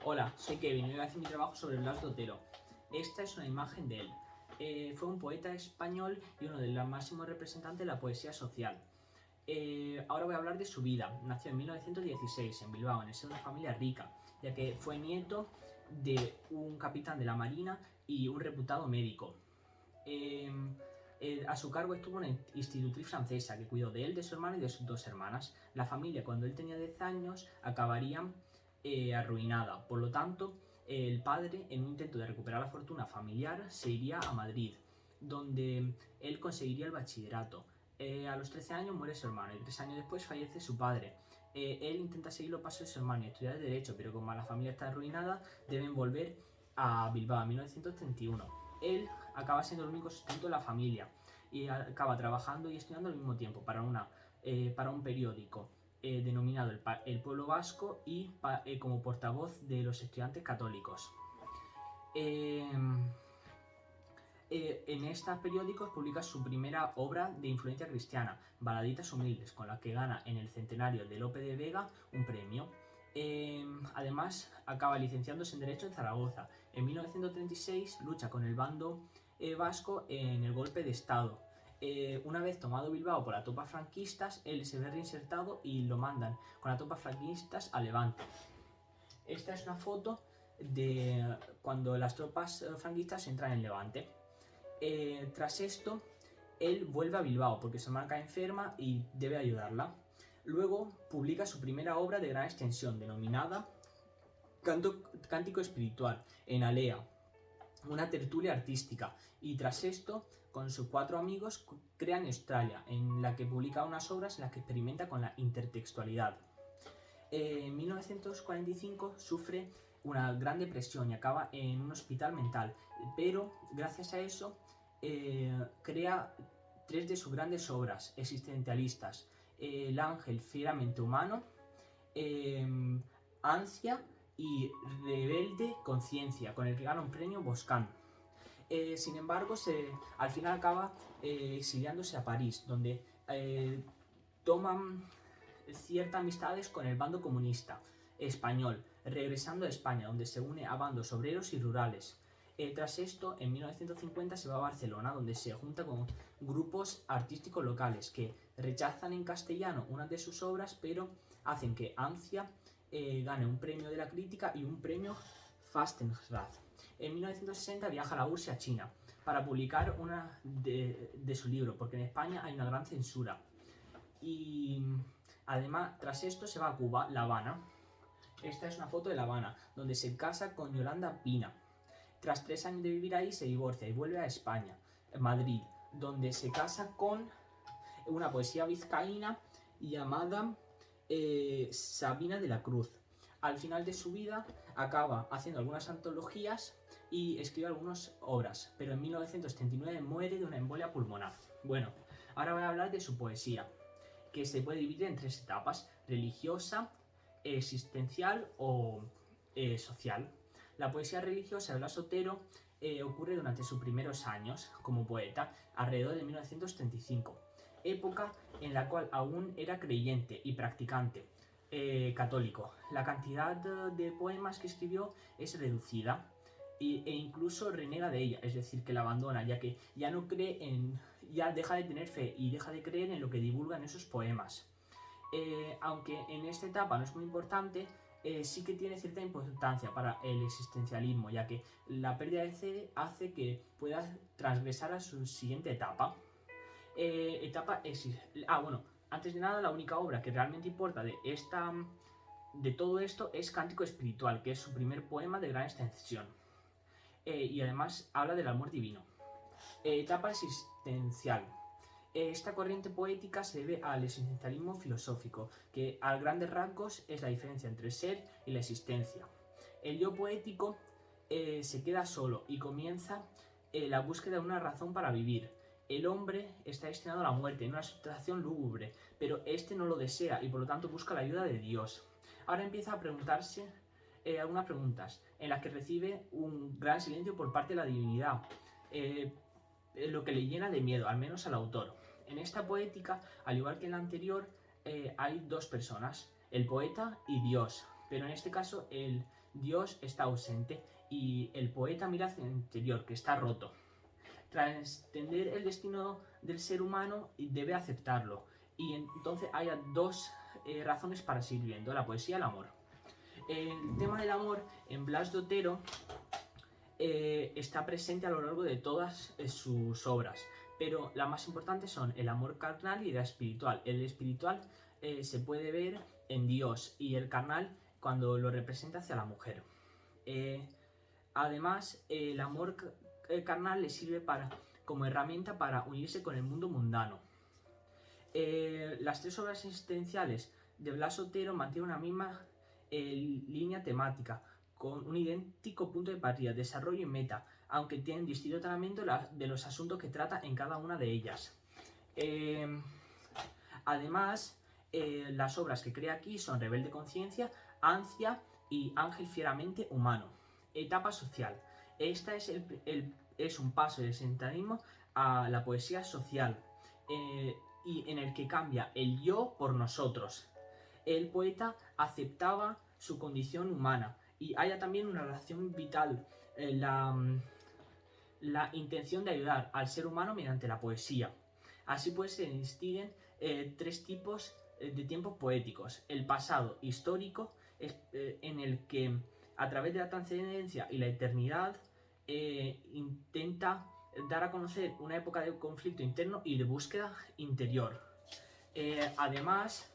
Hola, soy Kevin y hoy voy a hacer mi trabajo sobre Blas de Otero. Esta es una imagen de él. Fue un poeta español y uno de los máximos representantes de la poesía social. Ahora voy a hablar de su vida. Nació en 1916 en Bilbao, en el seno de una familia rica, ya que fue nieto de un capitán de la marina y un reputado médico. A su cargo estuvo una institutriz francesa que cuidó de él, de su hermano y de sus dos hermanas. La familia, cuando él tenía 10 años, acabaría arruinada. Por lo tanto, el padre, en un intento de recuperar la fortuna familiar, se iría a Madrid, donde él conseguiría el bachillerato. A los 13 años muere su hermano y 3 años después fallece su padre. Él intenta seguir los pasos de su hermano y estudiar Derecho, pero como la familia está arruinada, deben volver a Bilbao en 1931. Él acaba siendo el único sustento de la familia y acaba trabajando y estudiando al mismo tiempo para un periódico denominado el Pueblo Vasco y como portavoz de los estudiantes católicos. En estos periódicos publica su primera obra de influencia cristiana, Baladitas humildes, con la que gana en el centenario de Lope de Vega un premio. Además, acaba licenciándose en Derecho en Zaragoza. En 1936 lucha con el bando vasco en el golpe de Estado. Una vez tomado Bilbao por las tropas franquistas, él se ve reinsertado y lo mandan con las tropas franquistas a Levante. Esta es una foto de cuando las tropas franquistas entran en Levante. Tras esto, él vuelve a Bilbao porque su hermana cae enferma y debe ayudarla. Luego publica su primera obra de gran extensión, denominada Cántico Espiritual, en Alea, una tertulia artística, y tras esto, con sus 4 amigos, crean Australia, en la que publica unas obras en las que experimenta con la intertextualidad. En 1945 sufre una gran depresión y acaba en un hospital mental, pero gracias a eso crea 3 de sus grandes obras existencialistas: El ángel fieramente humano, Ansia y Rebelde conciencia, con el que gana un premio Boscan. Sin embargo, al final acaba exiliándose a París, donde toman ciertas amistades con el bando comunista español, regresando a España, donde se une a bandos obreros y rurales. Tras esto, en 1950 se va a Barcelona, donde se junta con grupos artísticos locales que rechazan en castellano una de sus obras, pero hacen que Ansia gane un premio de la crítica y un premio Fastenrath. En 1960 viaja a la URSS a China para publicar una de su libro, porque en España hay una gran censura. Y además, tras esto se va a Cuba, La Habana. Esta es una foto de La Habana, donde se casa con Yolanda Pina. Tras 3 años de vivir ahí, se divorcia y vuelve a España, Madrid, donde se casa con una poesía vizcaína llamada Sabina de la Cruz. Al final de su vida acaba haciendo algunas antologías y escribe algunas obras, pero en 1979 muere de una embolia pulmonar. Bueno, ahora voy a hablar de su poesía, que se puede dividir en 3 etapas: religiosa, existencial o social. La poesía religiosa de Blas de Otero ocurre durante sus primeros años como poeta, alrededor de 1935, época en la cual aún era creyente y practicante católico. La cantidad de poemas que escribió es reducida e incluso renega de ella, es decir, que la abandona, ya que ya no cree ya deja de tener fe y deja de creer en lo que divulgan esos poemas. Aunque en esta etapa no es muy importante, sí que tiene cierta importancia para el existencialismo, ya que la pérdida de fe hace que pueda transgresar a su siguiente etapa. Bueno, antes de nada, la única obra que realmente importa de todo esto es Cántico Espiritual, que es su primer poema de gran extensión. Y además habla del amor divino. Etapa existencial. Esta corriente poética se debe al existencialismo filosófico, que a grandes rasgos es la diferencia entre el ser y la existencia. El yo poético se queda solo y comienza la búsqueda de una razón para vivir. El hombre está destinado a la muerte en una situación lúgubre, pero este no lo desea y por lo tanto busca la ayuda de Dios. Ahora empieza a preguntarse algunas preguntas, en las que recibe un gran silencio por parte de la divinidad, lo que le llena de miedo, al menos al autor. En esta poética, al igual que en la anterior, hay 2 personas, el poeta y Dios. pero en este caso el Dios está ausente y el poeta mira hacia el interior, que está roto. Tras entender el destino del ser humano, debe aceptarlo. Y entonces hay dos razones para seguir viviendo: la poesía y el amor. El tema del amor en Blas de Otero está presente a lo largo de todas sus obras, pero las más importantes son el amor carnal y el espiritual. El espiritual se puede ver en Dios y el carnal cuando lo representa hacia la mujer. Además, el amor carnal le sirve como herramienta para unirse con el mundo mundano. Las tres obras existenciales de Blas Otero mantienen una misma línea temática, con un idéntico punto de partida, desarrollo y meta, aunque tienen distinto tratamiento de los asuntos que trata en cada una de ellas. Además, las obras que crea aquí son Rebelde Conciencia, Ansia y Ángel Fieramente Humano. Etapa social. Esta es un paso del sentimentalismo a la poesía social, y en el que cambia el yo por nosotros. El poeta aceptaba su condición humana y haya también una relación vital, la intención de ayudar al ser humano mediante la poesía. Así pues se distinguen tres tipos de tiempos poéticos: el pasado histórico, en el que a través de la trascendencia y la eternidad intenta dar a conocer una época de conflicto interno y de búsqueda interior. Además,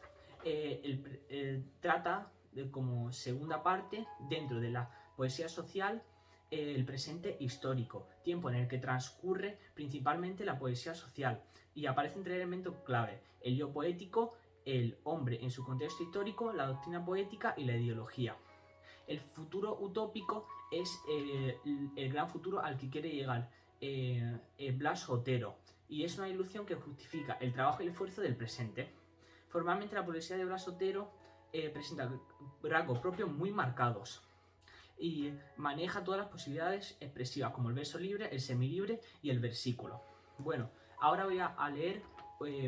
trata como segunda parte, dentro de la poesía social, el presente histórico, tiempo en el que transcurre principalmente la poesía social, y aparecen tres elementos clave: el yo poético, el hombre en su contexto histórico, la doctrina poética y la ideología. El futuro utópico es el gran futuro al que quiere llegar Blas Otero, y es una ilusión que justifica el trabajo y el esfuerzo del presente. Formalmente, la poesía de Blas Otero presenta rasgos propios muy marcados y maneja todas las posibilidades expresivas, como el verso libre, el semilibre y el versículo. Bueno, ahora voy a leer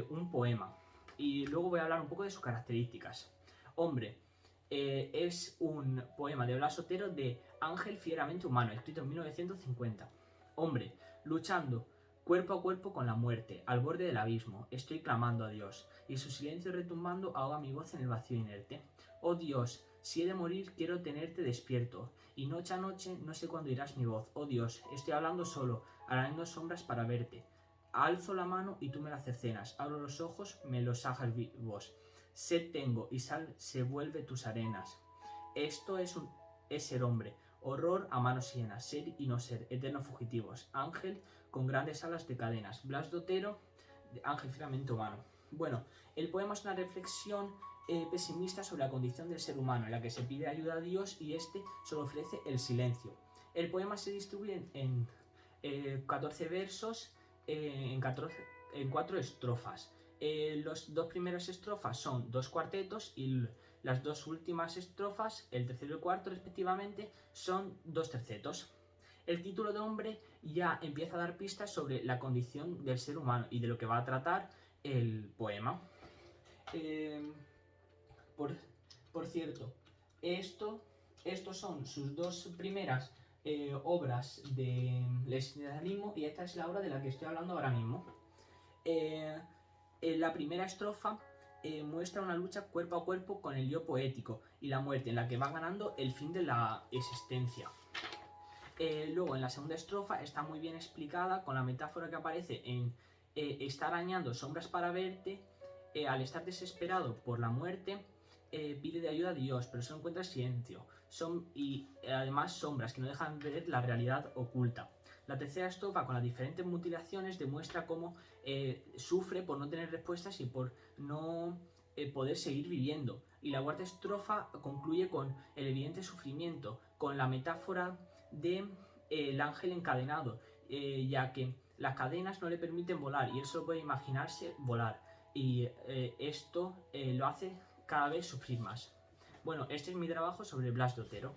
un poema y luego voy a hablar un poco de sus características. Hombre, es un poema de Blas Otero de Ángel Fieramente Humano, escrito en 1950. Hombre, luchando cuerpo a cuerpo con la muerte, al borde del abismo, estoy clamando a Dios, y su silencio retumbando ahoga mi voz en el vacío inerte. Oh Dios, si he de morir, quiero tenerte despierto, y noche a noche no sé cuándo irás mi voz. Oh Dios, estoy hablando solo, arañando sombras para verte. Alzo la mano y tú me la cercenas, abro los ojos, me los sajas vivos. Sed tengo y sal se vuelve tus arenas. Esto es ser hombre, horror a manos llenas, ser y no ser, eternos fugitivos, ángel con grandes alas de cadenas. Blas de Otero, Ángel Fieramente Humano. Bueno, el poema es una reflexión pesimista sobre la condición del ser humano, en la que se pide ayuda a Dios y este solo ofrece el silencio. El poema se distribuye en 14 versos, en 4 estrofas. Los dos primeros estrofas son dos cuartetos y las dos últimas estrofas, el tercero y el cuarto respectivamente, son dos tercetos. El título de Hombre ya empieza a dar pistas sobre la condición del ser humano y de lo que va a tratar el poema. Por cierto, estos son sus dos primeras obras del existencialismo, y esta es la obra de la que estoy hablando ahora mismo. La primera estrofa muestra una lucha cuerpo a cuerpo con el yo poético y la muerte, en la que va ganando el fin de la existencia. Luego, en la segunda estrofa está muy bien explicada con la metáfora que aparece en está arañando sombras para verte. Al estar desesperado por la muerte, pide de ayuda a Dios, pero solo encuentra silencio y además sombras que no dejan ver la realidad oculta. La tercera estrofa, con las diferentes mutilaciones, demuestra cómo sufre por no tener respuestas y por no poder seguir viviendo. Y la cuarta estrofa concluye con el evidente sufrimiento, con la metáfora de el ángel encadenado, ya que las cadenas no le permiten volar y él solo puede imaginarse volar, y esto lo hace cada vez sufrir más. Bueno, este es mi trabajo sobre Blas de Otero.